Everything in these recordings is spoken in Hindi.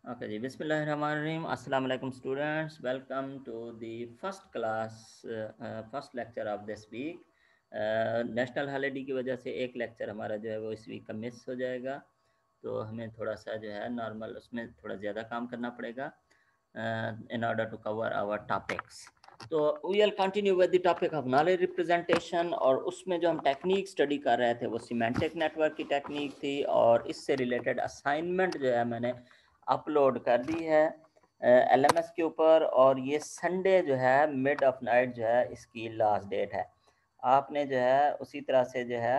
Okay जी, बिस्मिल्लाहिर्रहमानिर्रहीम। अस्सलाम वालेकुम students, welcome to the first class, first lecture of this week. National holiday की वजह से एक लेक्चर हमारा जो है वो इस वीक का मिस हो जाएगा, तो हमें थोड़ा सा जो है नॉर्मल उसमें थोड़ा ज़्यादा काम करना पड़ेगा in order to cover our topics. तो we will continue with the topic of knowledge representation, और उसमें जो हम टेक्निक स्टडी कर रहे थे वो सिमेंटिक नेटवर्क की टेक्निक थी, और इससे रिलेटेड असाइनमेंट जो है मैंने अपलोड कर दी है LMS के ऊपर, और ये संडे जो है मिड ऑफ नाइट जो है इसकी लास्ट डेट है। आपने जो है उसी तरह से जो है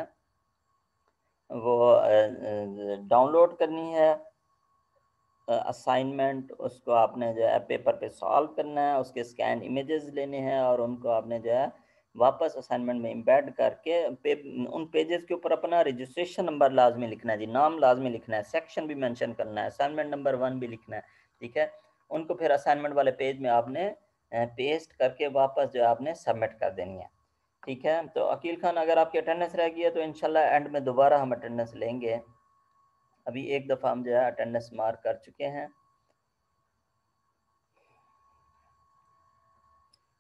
वो डाउनलोड करनी है असाइनमेंट, उसको आपने जो है पेपर पे सॉल्व करना है, उसके स्कैन इमेजेस लेने हैं और उनको आपने जो है वापस असाइनमेंट में एम्बेड करके उन पेजेस के ऊपर अपना रजिस्ट्रेशन नंबर लाजमी लिखना है जी, नाम लाजमी लिखना है, सेक्शन भी मेंशन करना है, असाइनमेंट नंबर 1 भी लिखना है, ठीक है। उनको फिर असाइनमेंट वाले पेज में आपने पेस्ट करके वापस जो है आपने सबमिट कर देनी है, ठीक है। तो अकील खान, अगर आपकी अटेंडेंस रह गई है तो इंशाल्लाह एंड में दोबारा हम अटेंडेंस लेंगे। अभी एक दफ़ा हम जो है अटेंडेंस मार्क कर चुके हैं।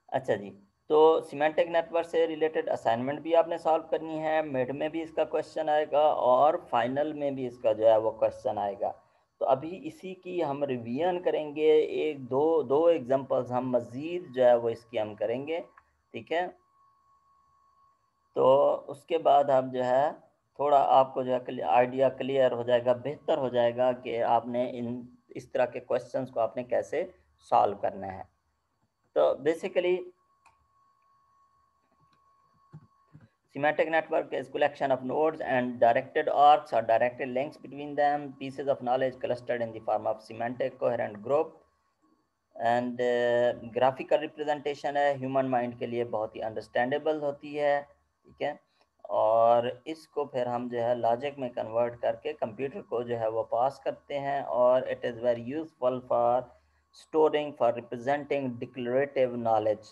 अच्छा जी, तो सिमेंटिक नेटवर्क से रिलेटेड असाइनमेंट भी आपने सॉल्व करनी है, मिड में भी इसका क्वेश्चन आएगा और फाइनल में भी इसका जो है वो क्वेश्चन आएगा। तो अभी इसी की हम रिवीजन करेंगे, एक दो दो एग्जांपल्स हम मज़ीद जो है वो इसकी हम करेंगे, ठीक है। तो उसके बाद हम जो है थोड़ा आपको जो है आइडिया क्लियर हो जाएगा, बेहतर हो जाएगा कि आपने इस तरह के क्वेश्चंस को आपने कैसे सॉल्व करना है। तो basically semantic network is collection of nodes and directed arcs or directed links between them, pieces of knowledge clustered in the form of semantic coherent group। And graphical representation है, ह्यूमन माइंड के लिए बहुत ही अंडरस्टैंडेबल होती है, ठीक है। और इसको फिर हम जो है लॉजिक में कन्वर्ट करके कंप्यूटर को जो है वो पास करते हैं, और it is very useful for storing, for representing declarative knowledge,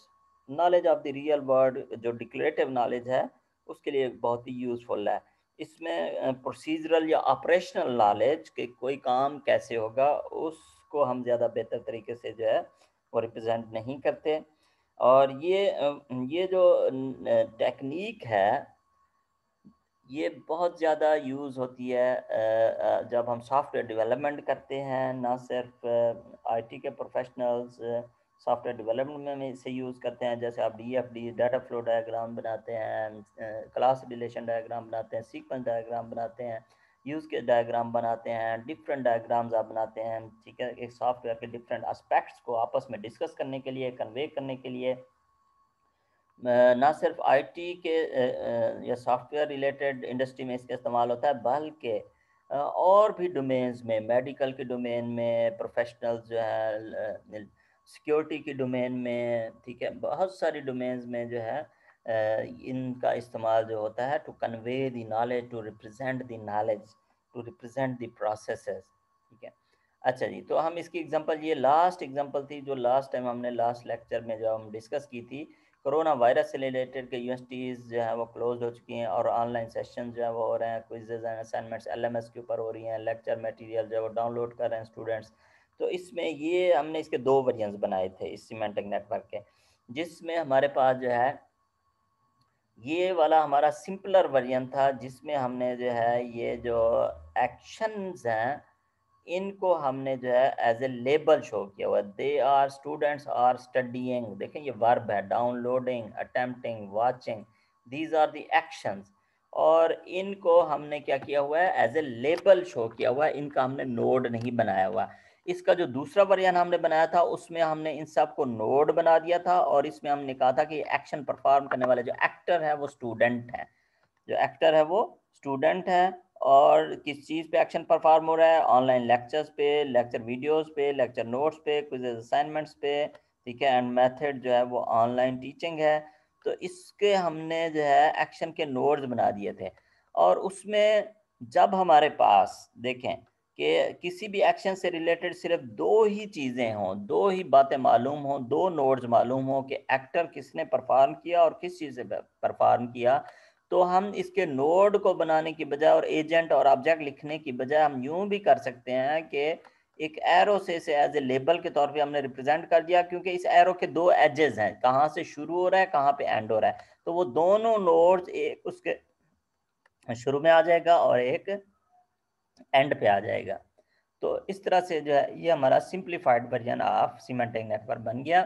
knowledge of the real world. जो डिक्लेरेटिव नॉलेज है उसके लिए बहुत ही यूज़फुल है। इसमें प्रोसीजरल या ऑपरेशनल नॉलेज के कोई काम कैसे होगा उसको हम ज़्यादा बेहतर तरीके से जो है वो रिप्रेजेंट नहीं करते। और ये जो टेक्निक है ये बहुत ज़्यादा यूज़ होती है जब हम सॉफ्टवेयर डेवलपमेंट करते हैं। ना सिर्फ आईटी के प्रोफेशनल्स सॉफ्टवेयर डेवलपमेंट में इसे यूज़ करते हैं, जैसे आप डीएफडी डाटा फ्लो डायग्राम बनाते हैं, क्लास रिलेशन डायग्राम बनाते हैं, सीक्वेंस डायग्राम बनाते हैं, यूज़ के डायग्राम बनाते हैं, डिफरेंट डायग्राम्स आप बनाते हैं, ठीक है। एक सॉफ्टवेयर के डिफरेंट एस्पेक्ट्स को आपस में डिस्कस करने के लिए, कन्वे करने के लिए ना सिर्फ आईटी के या सॉफ्टवेयर रिलेटेड इंडस्ट्री में इसका इस्तेमाल होता है, बल्कि और भी डोमेन्स में, मेडिकल के डोमेन में, प्रोफेशनल्स जो है सिक्योरिटी के डोमेन में, ठीक है, बहुत सारी डोमेन्स में जो है इनका इस्तेमाल जो होता है to convey the knowledge, to represent the knowledge, to represent the processes, ठीक है। अच्छा जी, तो हम इसकी एग्जांपल, ये लास्ट एग्जांपल थी जो लास्ट टाइम हमने लास्ट लेक्चर में जो हम डिस्कस की थी। कोरोना वायरस से रिलेटेड के यूनिवर्सिटीज़ जो है वो क्लोज हो चुकी हैं और ऑनलाइन सेशन जो है वो हो रहे हैं, क्विजेज एंड असाइनमेंट्स LMS के ऊपर हो रही हैं, लेक्चर मटेरियल जो है वो डाउनलोड कर रहे हैं स्टूडेंट्स। तो इसमें ये हमने इसके दो वेरिएंट्स बनाए थे इस सिमेंटिक नेटवर्क के, जिसमें हमारे पास जो है ये वाला हमारा सिंपलर वर्जन था, जिसमें हमने जो है ये जो एक्शंस हैं इनको हमने जो है एज ए लेबल शो किया हुआ है। They are, students are studying, देखें ये वर्ब है, downloading, attempting, watching, these are the actions. और इनको हमने क्या किया हुआ है, एज ए लेबल शो किया हुआ है, इनका हमने नोड नहीं बनाया हुआ। इसका जो दूसरा वर्जन हमने बनाया था उसमें हमने इन सब को नोड बना दिया था, और इसमें हमने कहा था कि एक्शन परफॉर्म करने वाले जो एक्टर है वो स्टूडेंट है, जो एक्टर है वो स्टूडेंट है। और किस चीज़ पे एक्शन परफॉर्म हो रहा है, ऑनलाइन लेक्चर्स पे, लेक्चर वीडियोस पे, लेक्चर नोट्स पे, क्विज़ असाइनमेंट्स पे, ठीक है। एंड मेथड जो है वो ऑनलाइन टीचिंग है। तो इसके हमने जो है एक्शन के नोड्स बना दिए थे, और उसमें जब हमारे पास देखें कि किसी भी एक्शन से रिलेटेड सिर्फ दो ही चीज़ें हों, दो ही बातें मालूम हों, दो नोड्स मालूम हों कि एक्टर किसने परफॉर्म किया और किस चीज़ से परफॉर्म किया, तो हम इसके नोड को बनाने की बजाय और एजेंट और ऑब्जेक्ट लिखने की बजाय हम यूं भी कर सकते हैं कि एक एरो से इसे एज ए लेबल के तौर पे हमने रिप्रेजेंट कर दिया, क्योंकि इस एरो के दो एजेस हैं, कहाँ से शुरू हो रहा है, कहाँ पे एंड हो रहा है। तो वो दोनों नोड्स एक उसके शुरू में आ जाएगा और एक एंड पे आ जाएगा। तो इस तरह से जो है ये हमारा simplified version of semantic network बन गया।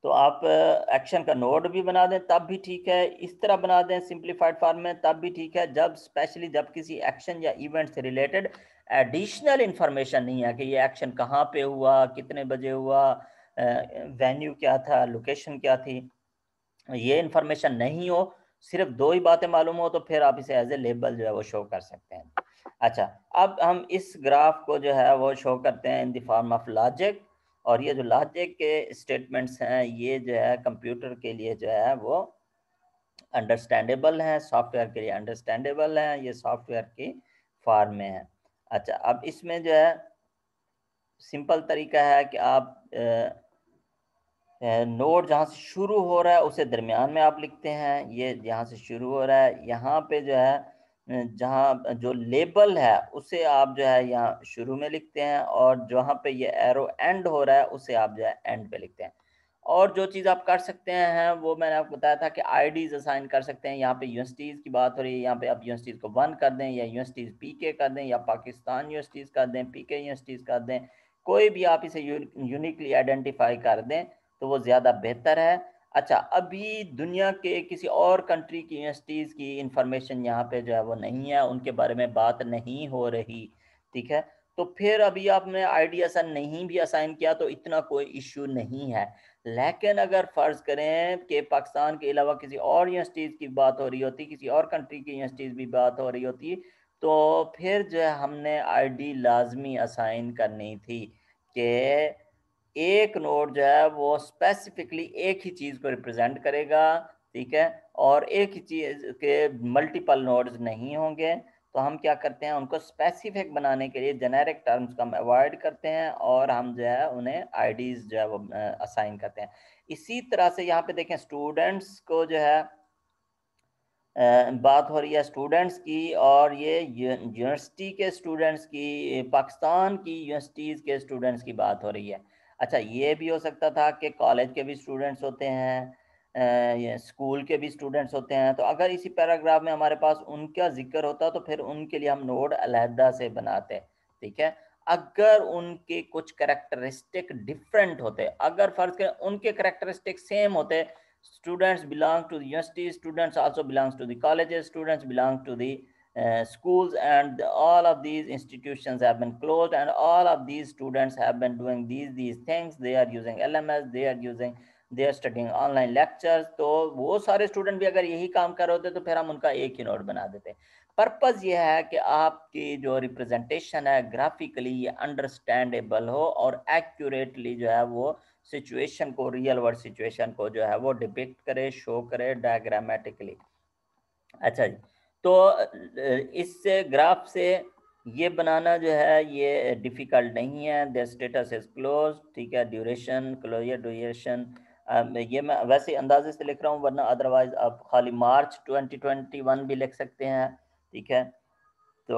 तो आप एक्शन का नोड भी बना दें तब भी ठीक है, इस तरह बना दें सिंप्लीफाइड फॉर्म में तब भी ठीक है, जब स्पेशली जब किसी एक्शन या इवेंट से रिलेटेड एडिशनल इंफॉर्मेशन नहीं है कि ये एक्शन कहाँ पे हुआ, कितने बजे हुआ, वेन्यू क्या था, लोकेशन क्या थी, ये इंफॉर्मेशन नहीं हो, सिर्फ दो ही बातें मालूम हो, तो फिर आप इसे एज ए लेबल जो है वो शो कर सकते हैं। अच्छा, अब हम इस ग्राफ को जो है वो शो करते हैं in the form of logic. और ये जो लॉजिक के स्टेटमेंट्स हैं ये जो है कंप्यूटर के लिए जो है वो अंडरस्टैंडेबल हैं, सॉफ्टवेयर के लिए अंडरस्टैंडेबल हैं, ये सॉफ्टवेयर की फॉर्म में है। अच्छा, अब इसमें जो है सिंपल तरीका है कि आप नोड जहाँ से शुरू हो रहा है उसे दरमियान में आप लिखते हैं, ये यहाँ से शुरू हो रहा है, यहाँ पे जो है जहाँ जो लेबल है उसे आप जो है यहाँ शुरू में लिखते हैं, और जहाँ पे ये एरो एंड हो रहा है उसे आप जो है एंड पे लिखते हैं। और जो चीज़ आप कर सकते हैं वो मैंने आपको बताया था कि आईडीज असाइन कर सकते हैं। यहाँ पे यूनिवर्सिटीज़ की बात हो रही है, यहाँ पे आप यूनिवर्सिटीज़ को 1 कर दें, या यूनिवर्सिटीज़ पीके कर दें, या पाकिस्तान यूनिवर्सिटीज़ कर दें, पीके यूनिवर्सिटीज़ कर दें, कोई भी आप इसे यूनिकली आइडेंटिफाई कर दें तो वो ज़्यादा बेहतर है। अच्छा, अभी दुनिया के किसी और कंट्री की यूनिवर्सिटीज़ की इंफॉर्मेशन यहाँ पे जो है वो नहीं है, उनके बारे में बात नहीं हो रही, ठीक है। तो फिर अभी आपने आईडी असाइन नहीं भी असाइन किया तो इतना कोई इश्यू नहीं है। लेकिन अगर फ़र्ज़ करें कि पाकिस्तान के अलावा किसी और यूनिवर्सिटीज़ की बात हो रही होती, किसी और कंट्री की यूनिवर्सिटीज़ भी बात हो रही होती, तो फिर जो है हमने आईडी लाजमी असाइन करनी थी कि एक नोड जो है वो स्पेसिफिकली एक ही चीज़ को रिप्रेजेंट करेगा, ठीक है, और एक ही चीज़ के मल्टीपल नोड्स नहीं होंगे। तो हम क्या करते हैं, उनको स्पेसिफिक बनाने के लिए जेनेरिक टर्म्स को हम अवॉइड करते हैं और हम जो है उन्हें आईडीज जो है वो असाइन करते हैं। इसी तरह से यहाँ पे देखें, स्टूडेंट्स को जो है बात हो रही है स्टूडेंट्स की, और ये यूनिवर्सिटी के स्टूडेंट्स की, पाकिस्तान की यूनिवर्सिटीज़ के स्टूडेंट्स की बात हो रही है। अच्छा, ये भी हो सकता था कि कॉलेज के भी स्टूडेंट्स होते हैं, ये स्कूल के भी स्टूडेंट्स होते हैं, तो अगर इसी पैराग्राफ में हमारे पास उनका जिक्र होता तो फिर उनके लिए हम नोड अलहदा से बनाते, ठीक है। अगर उनके कुछ करेक्टरिस्टिक डिफरेंट होते, अगर फर्ज करें उनके करेक्टरिस्टिक सेम होते, students belong to the university, students also belongs to the colleges, students belong to the schools, and all of these institutions have been closed, and all of these students have been doing these things, they are using LMS, they are studying online lectures। तो वो सारे स्टूडेंट भी अगर यही काम कर रहे होते तो फिर हम उनका एक ही नोड बना देते। पर्पज़ ये है कि आपकी जो रिप्रेजेंटेशन है ग्राफिकली ये अंडरस्टैंडेबल हो और एक्यूरेटली जो है वो सिचुएशन को, रियल वर्ल्ड सिचुएशन को जो है वो डिपिक्ट करे, शो करे डायग्रामेटिकली। अच्छा जी, तो इससे ग्राफ से ये बनाना जो है ये डिफ़िकल्ट नहीं है। देयर स्टेटस इज क्लोज, ठीक है, ड्यूरेशन क्लोजर ड्यूरेशन, ये मैं वैसे अंदाजे से लिख रहा हूँ, वरना अदरवाइज आप खाली मार्च 2021 भी लिख सकते हैं, ठीक है। तो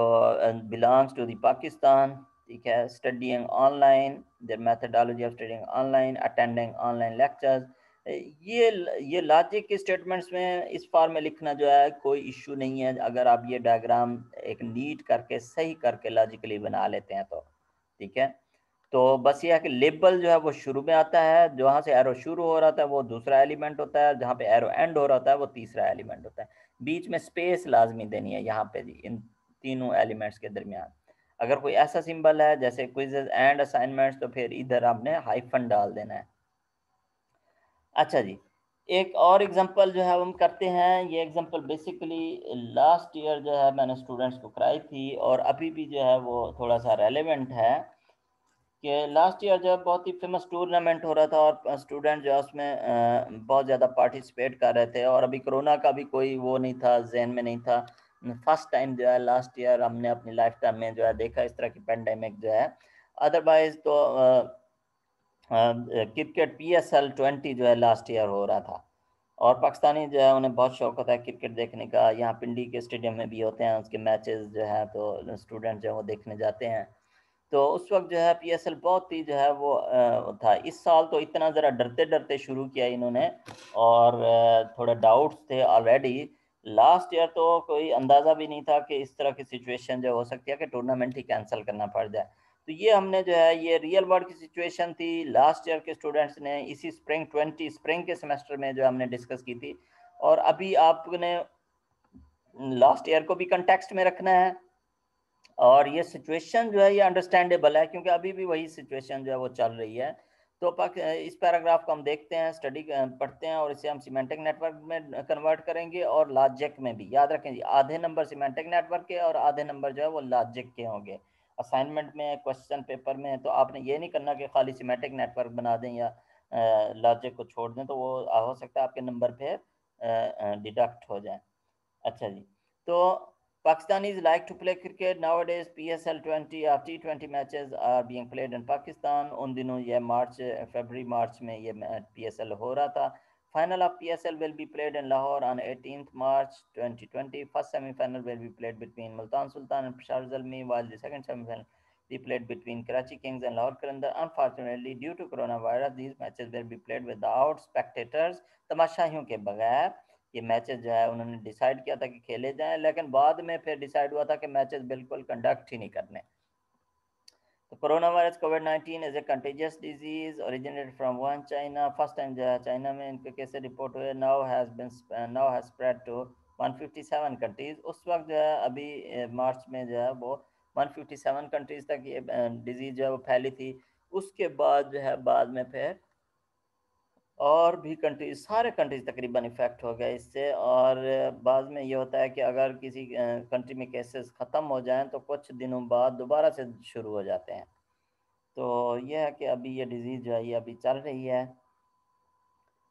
बिलोंग्स टू द पाकिस्तान, ठीक है, studying online, their methodology of studying online, attending online lectures. ये लॉजिक के स्टेटमेंट्स में इस फॉर्म में लिखना जो है कोई इश्यू नहीं है, अगर आप ये डायग्राम एक नीट करके सही करके लॉजिकली बना लेते हैं तो, ठीक है। तो बस ये है कि लेबल जो है वो शुरू में आता है, जहाँ से एरो शुरू हो रहा था वो दूसरा एलिमेंट होता है, जहाँ पे एरो एंड हो रहा था वो तीसरा एलिमेंट होता है। बीच में स्पेस लाजमी देनी है यहाँ पे जी, इन तीनों एलिमेंट्स के दरमियान। अगर कोई ऐसा सिंबल है जैसे क्विज़ेस एंड असाइनमेंट्स तो फिर इधर आपने हाइफन डाल देना है। अच्छा जी, एक और एग्जांपल जो है हम करते हैं। ये एग्जांपल बेसिकली लास्ट ईयर जो है मैंने स्टूडेंट्स को कराई थी और अभी भी जो है वो थोड़ा सा रेलेवेंट है कि लास्ट ईयर जब बहुत ही फेमस टूर्नामेंट हो रहा था और स्टूडेंट जो है उसमें बहुत ज़्यादा पार्टिसिपेट कर रहे थे, और अभी कोरोना का भी कोई वो नहीं था, जहन में नहीं था। फर्स्ट टाइम जो है लास्ट ईयर हमने अपनी लाइफ टाइम में जो है देखा इस तरह की पेंडेमिक जो है। अदरवाइज तो क्रिकेट PSL 20 जो है लास्ट ईयर हो रहा था, और पाकिस्तानी जो है उन्हें बहुत शौक होता है क्रिकेट देखने का। यहाँ पिंडी के स्टेडियम में भी होते हैं उसके मैचेस जो है, तो स्टूडेंट जो है वो देखने जाते हैं। तो उस वक़्त जो है पीएसएल बहुत ही जो है वो था। इस साल तो इतना ज़रा डरते-डरते शुरू किया इन्होंने और थोड़े डाउट्स थे ऑलरेडी। लास्ट ईयर तो कोई अंदाज़ा भी नहीं था कि इस तरह की सिचुएशन जो हो सकती है कि टूर्नामेंट ही कैंसल करना पड़ जाए। तो ये हमने जो है ये रियल वर्ल्ड की सिचुएशन थी। लास्ट ईयर के स्टूडेंट्स ने इसी स्प्रिंग के सेमेस्टर में जो हमने डिस्कस की थी और अभी आपने लास्ट ईयर को भी कॉन्टेक्स्ट में रखना है। और ये सिचुएशन जो है ये अंडरस्टैंडेबल है क्योंकि अभी भी वही सिचुएशन जो है वो चल रही है। तो इस पैराग्राफ को हम देखते हैं, स्टडी पढ़ते हैं और इसे हम सिमेंटिक नेटवर्क में कन्वर्ट करेंगे और लॉजिक में भी। याद रखें जी, आधे नंबर सिमेंटिक नेटवर्क के और आधे नंबर जो है वो लॉजिक के होंगे। असाइनमेंट में, क्वेश्चन पेपर में तो आपने ये नहीं करना कि खाली सिमेंटिक नेटवर्क बना दें या लॉजिक को छोड़ दें, तो वो हो सकता है आपके नंबर पे डिडक्ट हो जाए। अच्छा जी, तो Pakistanis like to play cricket nowadays. PSL 20 or T20 matches are being played in Pakistan. उन दिनों ये फरवरी मार्च में ये PSL हो रहा था। Final of PSL will be played in Lahore on 18th March 2020. First semi-final will be played between Multan Sultan and Peshawar Zalmi, while the second semi-final be played between Karachi Kings and Lahore Qalandar. Unfortunately, due to coronavirus, these matches will be played without spectators. तमाशाइयों के बगैर ये मैचेस जो है उन्होंने डिसाइड किया था कि खेले जाएं, लेकिन बाद में फिर डिसाइड हुआ था कि मैचेस बिल्कुल कंडक्ट ही नहीं करने। तो कोरोना वायरस कोविड-19 is a contagious disease originated from Wuhan China. First time जो है चाइना में इनके केसेस रिपोर्ट हुए। Now has spread to 157 countries. उस वक्त जो है अभी मार्च में जो है वो 157 कंट्रीज तक ये डिजीज जो है वो फैली थी। उसके बाद जो है बाद में फिर और भी कंट्रीज, सारे कंट्रीज तकरीबन इफेक्ट हो गए इससे। और बाद में ये होता है कि अगर किसी कंट्री में केसेस ख़त्म हो जाएं तो कुछ दिनों बाद दोबारा से शुरू हो जाते हैं। तो यह है कि अभी ये डिज़ीज़ जो है ये अभी चल रही है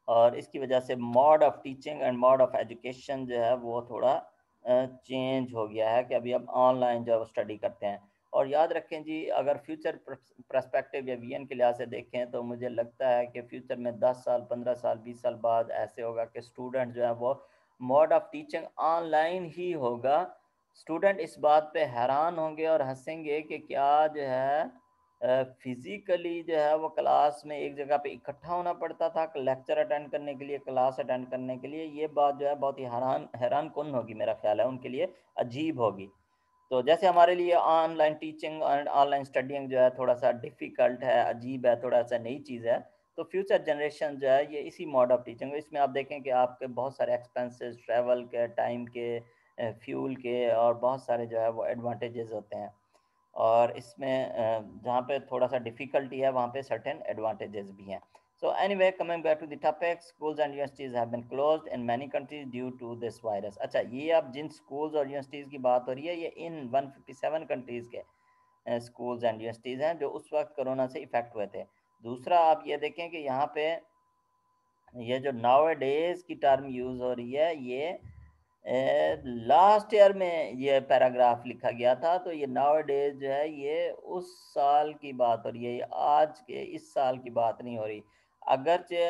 और इसकी वजह से mode of teaching and mode of education जो है वो थोड़ा चेंज हो गया है कि अभी अब ऑनलाइन जो है वो स्टडी करते हैं। और याद रखें जी, अगर फ्यूचर पर्सपेक्टिव या विजन के लिहाज से देखें तो मुझे लगता है कि फ्यूचर में 10 साल, 15 साल, 20 साल बाद ऐसे होगा कि स्टूडेंट जो है वो मोड ऑफ टीचिंग ऑनलाइन ही होगा। स्टूडेंट इस बात पे हैरान होंगे और हंसेंगे कि क्या जो है फिजिकली जो है वो क्लास में एक जगह पे इकट्ठा होना पड़ता था लेक्चर अटेंड करने के लिए, क्लास अटेंड करने के लिए। ये बात जो है बहुत ही हैरान हैरान कुन होगी, मेरा ख्याल है उनके लिए अजीब होगी। तो जैसे हमारे लिए ऑनलाइन टीचिंग और ऑनलाइन स्टडिंग जो है थोड़ा सा डिफ़िकल्ट है, अजीब है, थोड़ा सा नई चीज़ है, तो फ्यूचर जनरेशन जो है ये इसी मोड ऑफ टीचिंग, इसमें आप देखें कि आपके बहुत सारे एक्सपेंसेस, ट्रैवल के, टाइम के, फ्यूल के और बहुत सारे जो है वो एडवांटेजेस होते हैं। और इसमें जहाँ पे थोड़ा सा डिफ़िकल्टी है वहाँ पे सर्टेन एडवांटेजेस भी हैं। So anyway, coming back to the topic, schools and universities have been closed in many countries due to this virus. अच्छा, ये अब जिन schools और universities की बात हो रही है ये इन 157 countries के schools and universities हैं जो उस वक्त कोरोना से इफेक्ट हुए थे। दूसरा आप ये देखें कि यहाँ पे ये जो नाउ डेज की टर्म यूज़ हो रही है ये लास्ट ईयर में ये पैराग्राफ लिखा गया था। तो ये नाउ डेज जो है ये उस साल की बात हो रही है, ये आज के इस साल की बात नहीं हो रही। अगरचे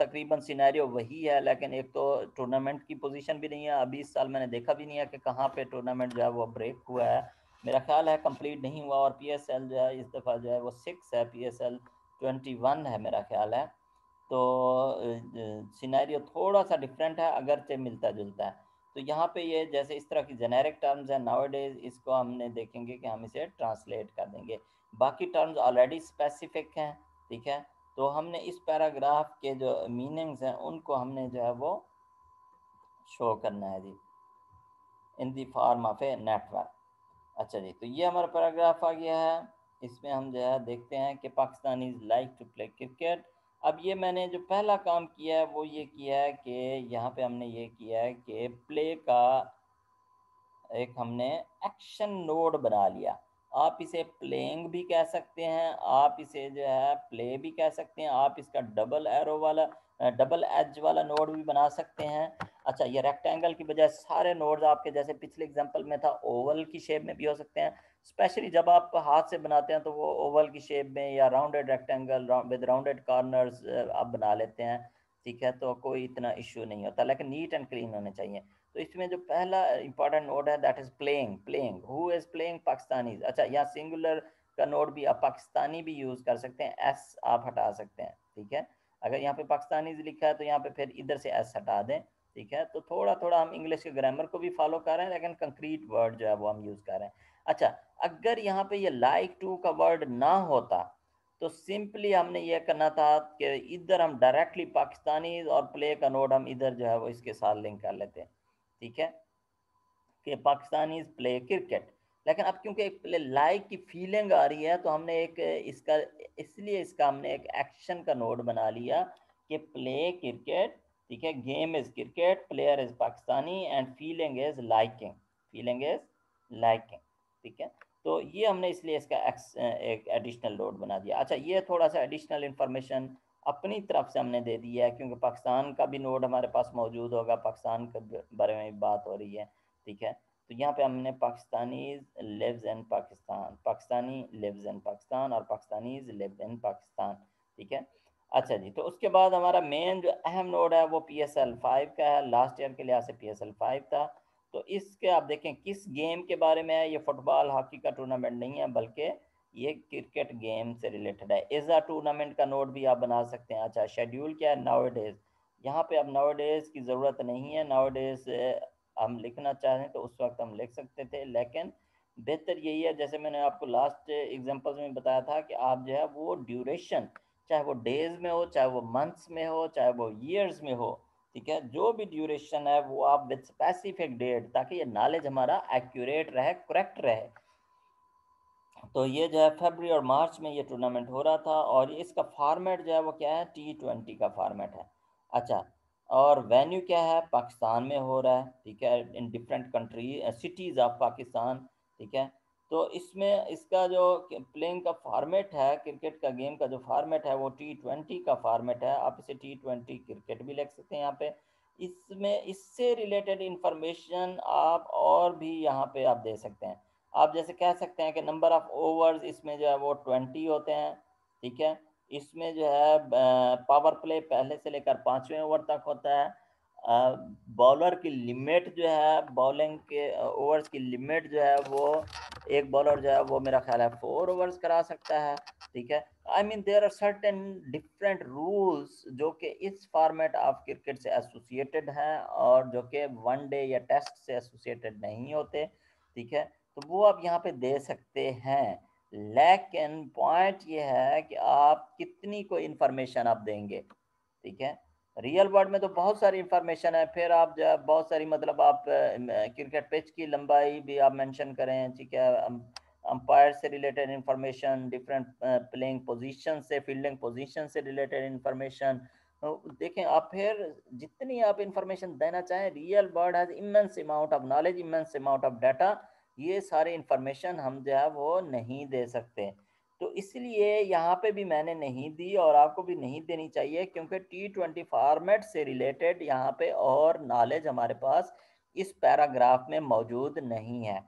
तकरीबन सिनेरियो वही है, लेकिन एक तो टूर्नामेंट की पोजीशन भी नहीं है। अभी इस साल मैंने देखा भी नहीं है कि कहाँ पे टूर्नामेंट जो है वो ब्रेक हुआ है। मेरा ख्याल है कंप्लीट नहीं हुआ। और पीएसएल जो है इस दफ़ा जो है वो 6 है, पीएसएल 21 है मेरा ख्याल है। तो सिनेरियो थोड़ा सा डिफरेंट है, अगरचे मिलता जुलता है। तो यहाँ पे ये जैसे इस तरह की जेनेरिक टर्म्स हैं नाउ डेज, इसको हमने देखेंगे कि हम इसे ट्रांसलेट कर देंगे। बाकी टर्म्स ऑलरेडी स्पेसिफिक हैं, ठीक है। तो हमने इस पैराग्राफ के जो मीनिंग्स हैं उनको हमने जो है वो शो करना है जी, in the form of a network. अच्छा जी, तो ये हमारा पैराग्राफ आ गया है। इसमें हम जो है देखते हैं कि Pakistanis like to play cricket. अब ये मैंने जो पहला काम किया है वो ये किया है कि यहाँ पे हमने ये किया है कि प्ले का एक हमने एक्शन नोड बना लिया। आप इसे प्लेइंग भी कह सकते हैं, आप इसे जो है प्ले भी कह सकते हैं, आप इसका डबल एरो वाला डबल एज वाला नोड भी बना सकते हैं। अच्छा, ये रेक्टेंगल की बजाय सारे नोड्स आपके जैसे पिछले एग्जांपल में था ओवल की शेप में भी हो सकते हैं। स्पेशली जब आप हाथ से बनाते हैं तो वो ओवल की शेप में या rounded rectangle with rounded corners आप बना लेते हैं, ठीक है। तो कोई इतना इशू नहीं होता, लेकिन नीट एंड क्लीन होने चाहिए। तो इसमें जो पहला इंपॉर्टेंट नोड है that is playing. Playing, who is playing? Pakistanis. अच्छा, यहाँ सिंगुलर का नोड भी आप पाकिस्तानी भी यूज कर सकते हैं, एस आप हटा सकते हैं, ठीक है। अगर यहाँ पे पाकिस्तानी लिखा है तो यहाँ पे फिर इधर से एस हटा दें, ठीक है। तो थोड़ा थोड़ा हम इंग्लिश के ग्रामर को भी फॉलो कर रहे हैं, लेकिन कंक्रीट वर्ड जो है वो हम यूज कर रहे हैं। अच्छा, अगर यहाँ पे ये लाइक टू का वर्ड ना होता तो सिंपली हमने ये करना था कि इधर हम डायरेक्टली पाकिस्तानी और प्ले का नोड हम इधर जो है वो इसके साथ लिंक कर लेते हैं, ठीक है, कि पाकिस्तानी प्ले क्रिकेट। लेकिन अब क्योंकि एक प्ले लाइक की फीलिंग आ रही है तो हमने एक इसका, इसलिए इसका हमने एक एक्शन का नोड बना लिया कि प्ले क्रिकेट, ठीक है, game is cricket, player is Pakistani and feeling is liking, feeling is liking, ठीक है। तो ये हमने इसलिए इसका एक एडिशनल नोड बना दिया। अच्छा, ये थोड़ा सा एडिशनल इंफॉर्मेशन अपनी तरफ से हमने दे दी है, क्योंकि पाकिस्तान का भी नोड हमारे पास मौजूद होगा, पाकिस्तान के बारे में बात हो रही है, ठीक है। तो यहाँ पे हमने Pakistani lives in Pakistan, Pakistani lives in Pakistan और पाकिस्तानीज लिव इन पाकिस्तान, ठीक है। अच्छा जी, तो उसके बाद हमारा मेन जो अहम नोड है वो PSL 5 का है, लास्ट ईयर के लिहाज से PSL 5 था। तो इसके आप देखें किस गेम के बारे में है, ये फुटबॉल हॉकी का टूर्नामेंट नहीं है, बल्कि ये क्रिकेट गेम से रिलेटेड है। इस टूर्नामेंट का नोड भी आप बना सकते हैं। अच्छा, शेड्यूल क्या है, नाउ डेज, यहाँ पे अब नाउ डेज की ज़रूरत नहीं है, नाउ डेज हम लिखना चाहें तो उस वक्त हम लिख सकते थे, लेकिन बेहतर यही है, जैसे मैंने आपको लास्ट एग्जांपल्स में बताया था, कि आप जो है वो ड्यूरेशन, चाहे वो डेज में हो, चाहे वो मंथ्स में हो, चाहे वो ईयर्स में हो, ठीक है, जो भी ड्यूरेशन है वो आप विद स्पेसिफिक डेट, ताकि ये नॉलेज हमारा एक्यूरेट रहे, करेक्ट रहे। तो ये जो है फरवरी और मार्च में ये टूर्नामेंट हो रहा था, और इसका फॉर्मेट जो है वो क्या है, T20 का फॉर्मेट है। अच्छा, और वेन्यू क्या है, पाकिस्तान में हो रहा है, ठीक है, in different country cities of Pakistan, ठीक है। तो इसमें इसका जो प्लेइंग का फॉर्मेट है, क्रिकेट का गेम का जो फॉर्मेट है वो T20 का फॉर्मेट है। आप इसे T20 क्रिकेट भी लिख सकते हैं यहाँ पे। इसमें इससे रिलेटेड इंफॉर्मेशन आप और भी यहाँ पे आप दे सकते हैं। आप जैसे कह सकते हैं कि नंबर ऑफ ओवर्स इसमें जो है वो 20 होते हैं, ठीक है। इसमें जो है पावर प्ले पहले से लेकर 5वें ओवर तक होता है। बॉलर की लिमिट जो है, बॉलिंग के ओवर्स की लिमिट जो है वो, एक बॉलर जो है वो मेरा ख्याल है 4 ओवर्स करा सकता है, ठीक है। I mean there are certain different rules जो कि इस फॉर्मेट ऑफ क्रिकेट से एसोसिएटेड हैं, और जो कि वनडे या टेस्ट से एसोसिएटेड नहीं होते, ठीक है। तो वो आप यहाँ पे दे सकते हैं, लेकिन पॉइंट ये है कि आप कितनी को इंफॉर्मेशन आप देंगे, ठीक है। रियल वर्ल्ड में तो बहुत सारी इंफॉर्मेशन है, फिर आप जब बहुत सारी, मतलब आप क्रिकेट पिच की लंबाई भी आप मेंशन करें, ठीक है, अंपायर से related information, different playing position से, फील्डिंग पोजीशन से रिलेटेड इंफॉर्मेशन, देखें आप, फिर जितनी आप इंफॉर्मेशन देना चाहें, real world has immense amount of knowledge, immense amount of data, ये सारे इंफॉर्मेशन हम जो है वो नहीं दे सकते। तो इसलिए यहाँ पे भी मैंने नहीं दी, और आपको भी नहीं देनी चाहिए, क्योंकि T20 फॉर्मेट से रिलेटेड यहाँ पे और नॉलेज हमारे पास इस पैराग्राफ में मौजूद नहीं है।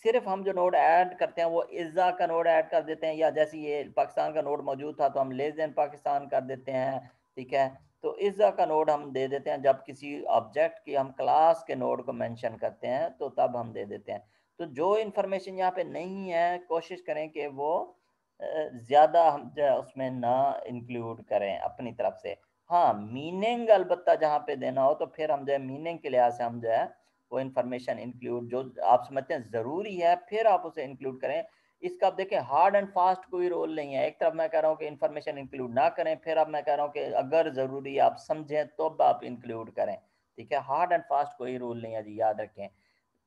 सिर्फ हम जो नोड ऐड करते हैं वो इज़्ज़ा का नोड ऐड कर देते हैं, या जैसे ये पाकिस्तान का नोड मौजूद था तो हम लेस देन पाकिस्तान कर देते हैं, ठीक है। तो इज़्ज़ा का नोड हम दे देते हैं जब किसी ऑब्जेक्ट की हम क्लास के नोड को मेंशन करते हैं, तो तब हम दे देते हैं। तो जो इन्फॉर्मेशन यहाँ पे नहीं है, कोशिश करें कि वो ज़्यादा हम जो है उसमें ना इंक्लूड करें अपनी तरफ से। हाँ, मीनिंग अलबत्ता जहाँ पे देना हो तो फिर हम जो है मीनिंग के लिहाज से हम जो है वो इन्फॉर्मेशन इंक्लूड, जो आप समझते हैं ज़रूरी है, फिर आप उसे इंक्लूड करें। इसका आप देखें, हार्ड एंड फास्ट कोई रोल नहीं है। एक तरफ मैं कह रहा हूँ कि इन्फॉर्मेशन इंक्लूड ना करें, फिर अब मैं कह रहा हूँ कि अगर ज़रूरी आप समझें तो आप इंक्लूड करें, ठीक है। हार्ड एंड फास्ट कोई रूल नहीं है जी, याद रखें।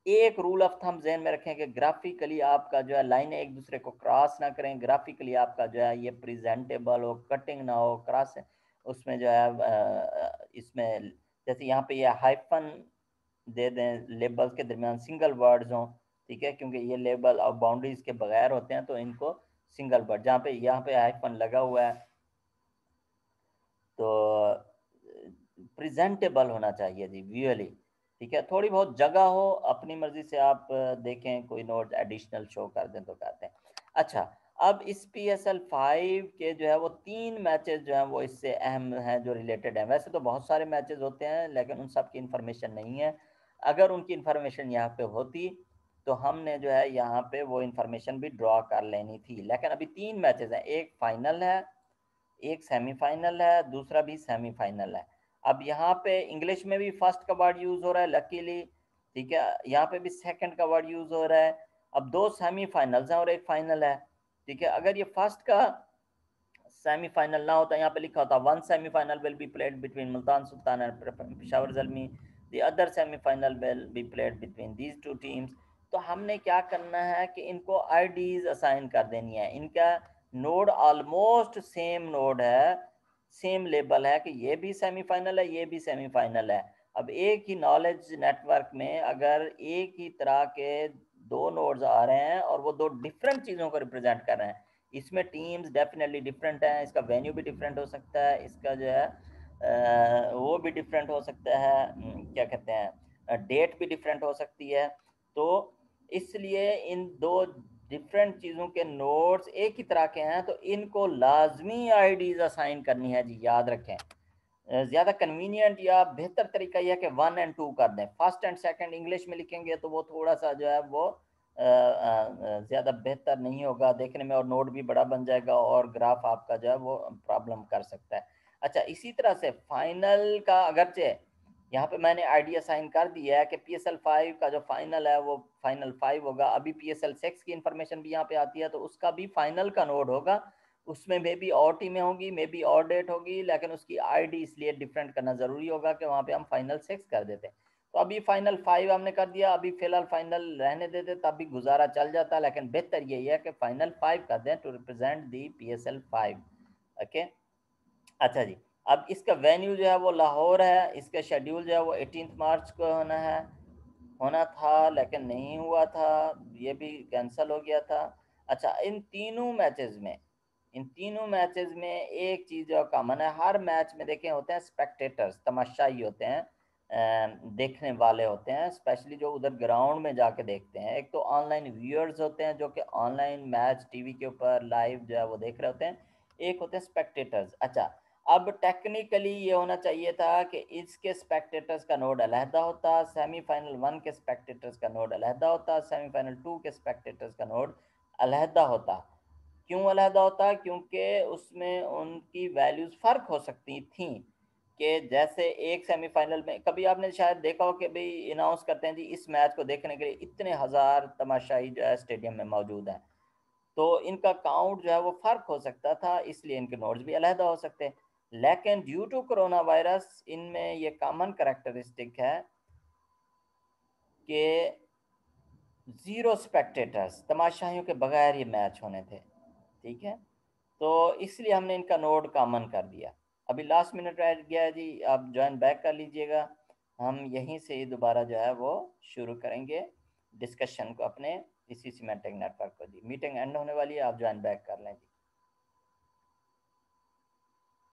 एक रूल ऑफ थंब जहन में रखें कि ग्राफिकली आपका जो है लाइनें एक दूसरे को क्रॉस ना करें, ग्राफिकली आपका जो है ये प्रेजेंटेबल हो, कटिंग ना हो, क्रॉस उसमें जो है इसमें जैसे यहाँ पे ये हाइफन दे दें लेबल्स के दरमियान, सिंगल वर्ड्स हों, ठीक है, क्योंकि ये लेबल और बाउंड्रीज के बगैर होते हैं, तो इनको सिंगल वर्ड, जहाँ पे यहाँ पे हाइफन लगा हुआ है तो प्रेजेंटेबल होना चाहिए जी, विजुअली, ठीक है। थोड़ी बहुत जगह हो, अपनी मर्जी से आप देखें, कोई नोट एडिशनल शो कर दें तो करते हैं। अच्छा, अब इस PSL 5 के जो है वो 3 मैचेस जो हैं वो इससे अहम हैं, जो रिलेटेड हैं। वैसे तो बहुत सारे मैचेस होते हैं, लेकिन उन सब की इंफॉर्मेशन नहीं है। अगर उनकी इंफॉर्मेशन यहाँ पे होती तो हमने जो है यहाँ पे वो इंफॉर्मेशन भी ड्रॉ कर लेनी थी। लेकिन अभी 3 मैचेस हैं, एक फाइनल है, एक सेमीफाइनल है, दूसरा भी सेमीफाइनल है। अब यहाँ पे इंग्लिश में भी फर्स्ट का वर्ड यूज हो रहा है लकीली, ठीक है, यहाँ पे भी सेकंड का वर्ड यूज हो रहा है। अब 2 सेमीफाइनल्स हैं और एक फाइनल है, ठीक है। अगर ये फर्स्ट का सेमीफाइनल ना होता, यहाँ पे लिखा होता 1 semifinal will be played between Multan sultan and Peshawar Zalmi, the other semifinal will be played between these two teams. तो हमने क्या करना है कि इनको आईडीज असाइन कर देनी है। इनका नोड ऑलमोस्ट सेम नोड है, सेम लेबल है कि ये भी सेमीफाइनल है, ये भी सेमीफाइनल है। अब एक ही नॉलेज नेटवर्क में अगर एक ही तरह के 2 नोड्स आ रहे हैं और वो 2 डिफरेंट चीज़ों को रिप्रेजेंट कर रहे हैं, इसमें टीम्स डेफिनेटली डिफरेंट है, इसका वेन्यू भी डिफरेंट हो सकता है, इसका जो है वो भी डिफरेंट हो सकता है, क्या कहते हैं, डेट भी डिफरेंट हो सकती है। तो इसलिए इन 2 डिफरेंट चीज़ों के नोड्स एक ही तरह के हैं, तो इनको लाजमी आईडीज असाइन करनी है जी, याद रखें। ज़्यादा कन्वीनियंट या बेहतर तरीका यह है कि 1 एंड 2 कर दें। फर्स्ट एंड सेकंड इंग्लिश में लिखेंगे तो वो थोड़ा सा जो है वो ज़्यादा बेहतर नहीं होगा देखने में, और नोट भी बड़ा बन जाएगा और ग्राफ आपका जो है वो प्रॉब्लम कर सकता है। अच्छा, इसी तरह से फाइनल का अगरचे यहाँ पे मैंने आईडी असाइन कर दिया है कि PSL 5 का जो फाइनल है वो फाइनल 5 होगा। अभी PSL 6 की इंफॉर्मेशन भी यहाँ पे आती है, तो उसका भी फाइनल का नोड होगा, उसमें मे बी और टीमें होंगी, मे बी और डेट होगी, लेकिन उसकी आईडी इसलिए डिफरेंट करना ज़रूरी होगा कि वहाँ पे हम फाइनल 6 कर देते हैं। तो अभी फाइनल 5 हमने कर दिया, अभी फिलहाल फाइनल रहने देते तब भी गुजारा चल जाता, लेकिन बेहतर यही है कि फाइनल 5 कर दें to represent the PSL 5। Okay, अच्छा जी। अब इसका वेन्यू जो है वो लाहौर है, इसका शेड्यूल जो है वो 18 मार्च को होना था लेकिन नहीं हुआ था, ये भी कैंसिल हो गया था। अच्छा, इन तीनों मैचेस में एक चीज़ जो कॉमन है, हर मैच में देखें होते हैं स्पेक्टेटर्स, तमाशाई होते हैं, देखने वाले होते हैं, स्पेशली जो उधर ग्राउंड में जाके देखते हैं। एक तो ऑनलाइन व्यूअर्स होते हैं जो कि ऑनलाइन मैच टीवी के ऊपर लाइव जो है वो देख रहे होते हैं, एक होते हैं स्पेक्टेटर्स। अच्छा, अब टेक्निकली ये होना चाहिए था कि इसके स्पेक्टेटर्स का नोड अलहदा होता, सेमीफाइनल 1 के स्पेक्टेटर्स का नोड अलहदा होता, सेमीफाइनल 2 के स्पेक्टेटर्स का नोड अलहदा होता। क्यों अलहदा होता? क्योंकि उसमें उनकी वैल्यूज फ़र्क हो सकती थी, कि जैसे एक सेमीफाइनल में कभी आपने शायद देखा हो कि भाई अनाउंस करते हैं जी इस मैच को देखने के लिए इतने हज़ार तमाशाई जो है स्टेडियम में मौजूद हैं, तो इनका काउंट जो है वो फ़र्क हो सकता था, इसलिए इनके नोट्स भी अलहदा हो सकते हैं। लेकिन ड्यू टू कोरोना वायरस इनमें ये कॉमन करेक्टरिस्टिक है कि 0 स्पेक्टेटर्स, तमाशाइयों के बगैर ये मैच होने थे, ठीक है। तो इसलिए हमने इनका नोड कॉमन कर दिया। अभी लास्ट मिनट रह गया है जी, आप ज्वाइन बैक कर लीजिएगा, हम यहीं से ही दोबारा जो है वो शुरू करेंगे डिस्कशन को अपने इसी सीमेंटिक नेटवर्क को। जी मीटिंग एंड होने वाली है, आप ज्वाइन बैक कर लें जी।